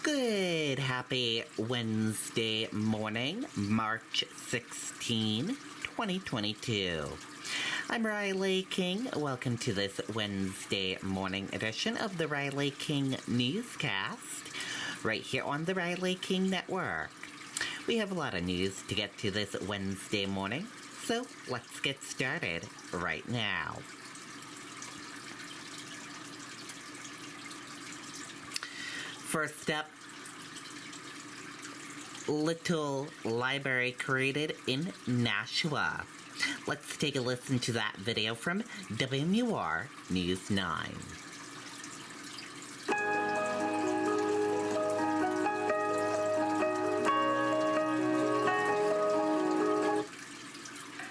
Good, happy Wednesday morning, March 16, 2022. I'm Riley King. Welcome to this Wednesday morning edition of the Riley King Newscast, right here on the Riley King Network. We have a lot of news to get to this Wednesday morning, so let's get started right now. First up, little library created in Nashua. Let's take a listen to that video from WMUR News 9.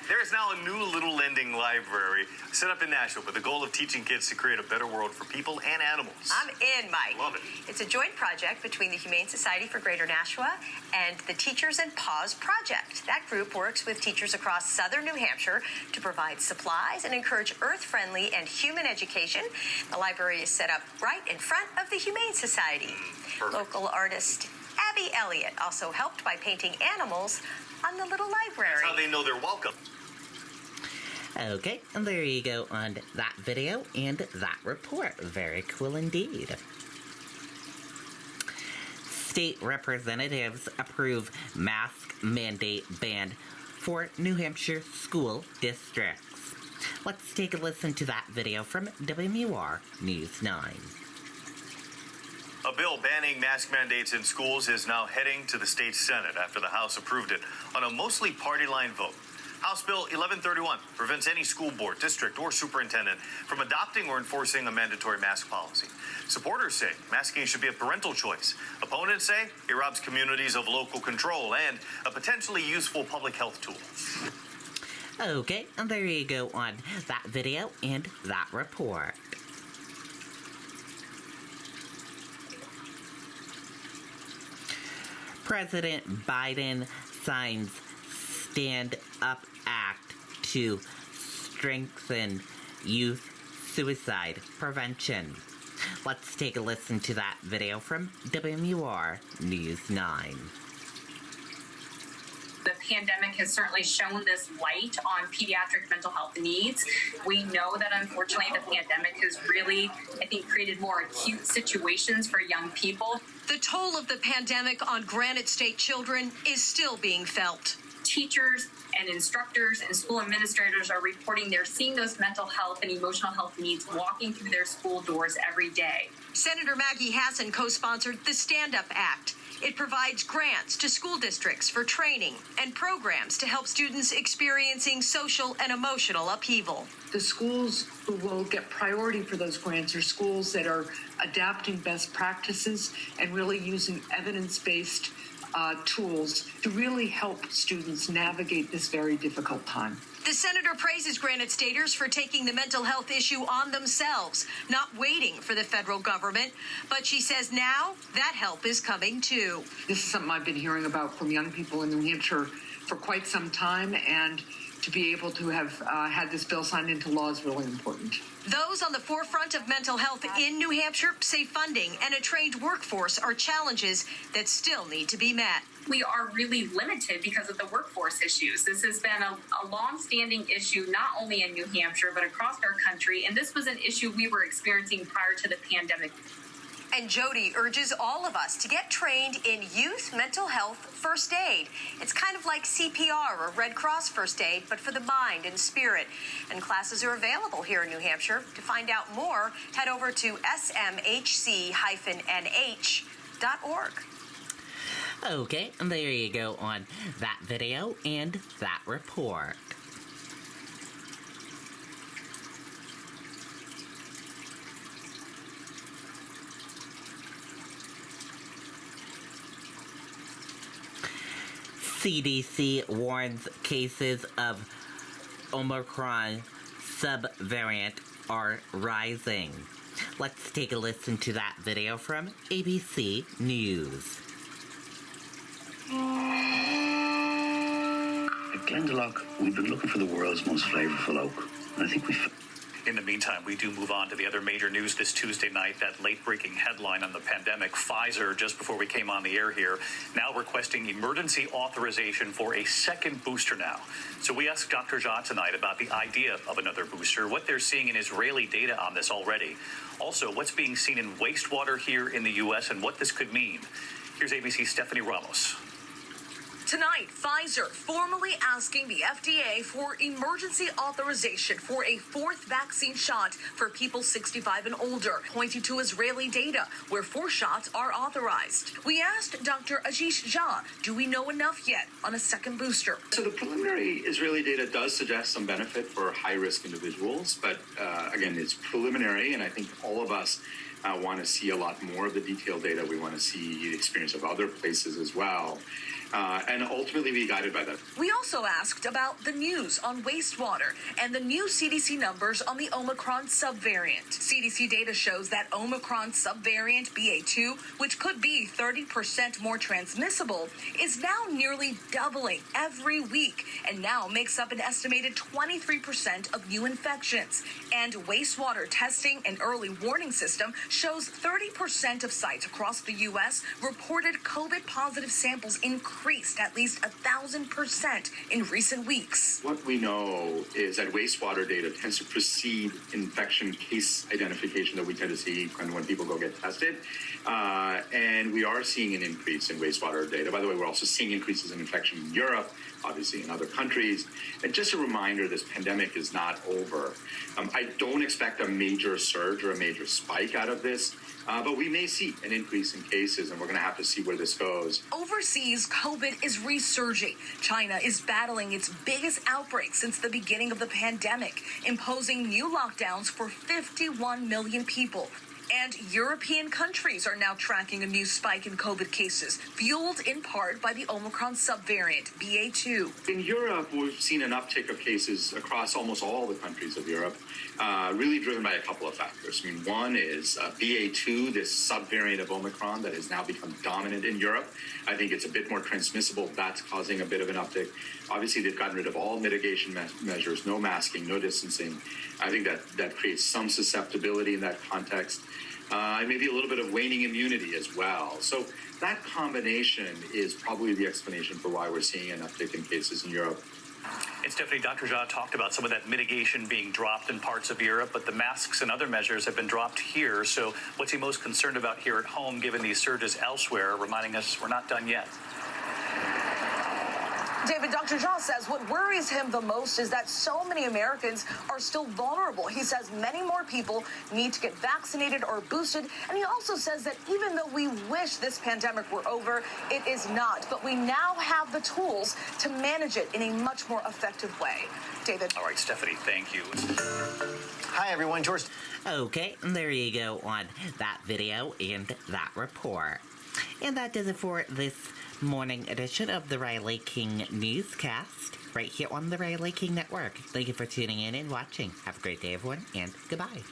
There is now a new little lending library set up in Nashua with the goal of teaching kids to create a better world for people and animals. I'm in, Mike. Love it. It's a joint project between the Humane Society for Greater Nashua and the Teachers and Paws Project. That group works with teachers across southern New Hampshire to provide supplies and encourage earth-friendly and human education. The library is set up right in front of the Humane Society. Perfect. Local artist Abby Elliott also helped by painting animals on the little library. That's how they know they're welcome. Okay, and there you go on that video and that report. Very cool indeed. State representatives approve mask mandate ban for New Hampshire school districts. Let's take a listen to that video from WMUR News 9. A bill banning mask mandates in schools is now heading to the state Senate after the House approved it on a mostly party line vote. House Bill 1131 prevents any school board, district, or superintendent from adopting or enforcing a mandatory mask policy. Supporters say masking should be a parental choice. Opponents say it robs communities of local control and a potentially useful public health tool. Okay, and there you go on that video and that report. President Biden signs Stand Up Act to strengthen youth suicide prevention. Let's take a listen to that video from WMUR News 9. The pandemic has certainly shown this light on pediatric mental health needs. We know that unfortunately the pandemic has really, created more acute situations for young people. The toll of the pandemic on Granite State children is still being felt. Teachers and instructors and school administrators are reporting they're seeing those mental health and emotional health needs walking through their school doors every day. Senator Maggie Hassan co-sponsored the Stand Up Act. It provides grants to school districts for training and programs to help students experiencing social and emotional upheaval. The schools who will get priority for those grants are schools that are adapting best practices and really using evidence-based tools to really help students navigate this very difficult time. The senator praises Granite Staters for taking the mental health issue on themselves, not waiting for the federal government. But she says now that help is coming too. This is something I've been hearing about from young people in New Hampshire for quite some time, and to be able to have had this bill signed into law is really important. Those on the forefront of mental health in New Hampshire say funding and a trained workforce are challenges that still need to be met. We are really limited because of the workforce issues. This has been a long-standing issue, not only in New Hampshire, but across our country. And this was an issue we were experiencing prior to the pandemic. And Jody urges all of us to get trained in youth mental health first aid. It's kind of like CPR or Red Cross first aid, but for the mind and spirit. And classes are available here in New Hampshire. To find out more, head over to smhc-nh.org. Okay, and there you go on that video and that report. CDC warns cases of Omicron subvariant are rising. Let's take a listen to that video from ABC News. At Glendalough, we've been looking for the world's most flavourful oak. And I think In the meantime, we do move on to the other major news this Tuesday night, that late-breaking headline on the pandemic. Pfizer, just before we came on the air here, now requesting emergency authorization for a second booster now. So we asked Dr. Jha tonight about the idea of another booster, what they're seeing in Israeli data on this already. Also, what's being seen in wastewater here in the U.S. and what this could mean. Here's ABC's Stephanie Ramos. Tonight, Pfizer formally asking the FDA for emergency authorization for a fourth vaccine shot for people 65 and older, pointing to Israeli data where 4 shots are authorized. We asked Dr. Ashish Jha, do we know enough yet on a second booster? So the preliminary Israeli data does suggest some benefit for high-risk individuals, but again, it's preliminary, and I think all of us want to see a lot more of the detailed data. We want to see the experience of other places as well. And ultimately be guided by that. We also asked about the news on wastewater and the new CDC numbers on the Omicron subvariant. CDC data shows that Omicron subvariant BA2, which could be 30% more transmissible, is now nearly doubling every week and now makes up an estimated 23% of new infections. And wastewater testing and early warning system shows 30% of sites across the U.S. reported COVID-positive samples increased at least 1,000% in recent weeks. What we know is that wastewater data tends to precede infection case identification that we tend to see when people go get tested. And we are seeing an increase in wastewater data. By the way, we're also seeing increases in infection in Europe, obviously in other countries. And just a reminder, this pandemic is not over. I don't expect a major surge or a major spike out of this. But we may see an increase in cases, and we're going to have to see where this goes. Overseas, COVID is resurging. China is battling its biggest outbreak since the beginning of the pandemic, imposing new lockdowns for 51 million people. And European countries are now tracking a new spike in COVID cases, fueled in part by the Omicron subvariant, BA2. In Europe, we've seen an uptick of cases across almost all the countries of Europe, really driven by a couple of factors. I mean, one is BA2, this subvariant of Omicron that has now become dominant in Europe. I think it's a bit more transmissible. That's causing a bit of an uptick. Obviously, they've gotten rid of all mitigation measures, no masking, no distancing. I think that creates some susceptibility in that context. And maybe a little bit of waning immunity as well. So that combination is probably the explanation for why we're seeing an uptick in cases in Europe. And Stephanie, Dr. Jha talked about some of that mitigation being dropped in parts of Europe, but the masks and other measures have been dropped here. So what's he most concerned about here at home, given these surges elsewhere, reminding us we're not done yet? David, Dr. Jha says what worries him the most is that so many Americans are still vulnerable. He says many more people need to get vaccinated or boosted. And he also says that even though we wish this pandemic were over, it is not. But we now have the tools to manage it in a much more effective way. David. All right, Stephanie, thank you. Hi, everyone. George. Okay, there you go on that video and that report. And that does it for this morning edition of the Riley King Newscast, right here on the Riley King Network. Thank you for tuning in and watching. Have a great day, everyone, and goodbye.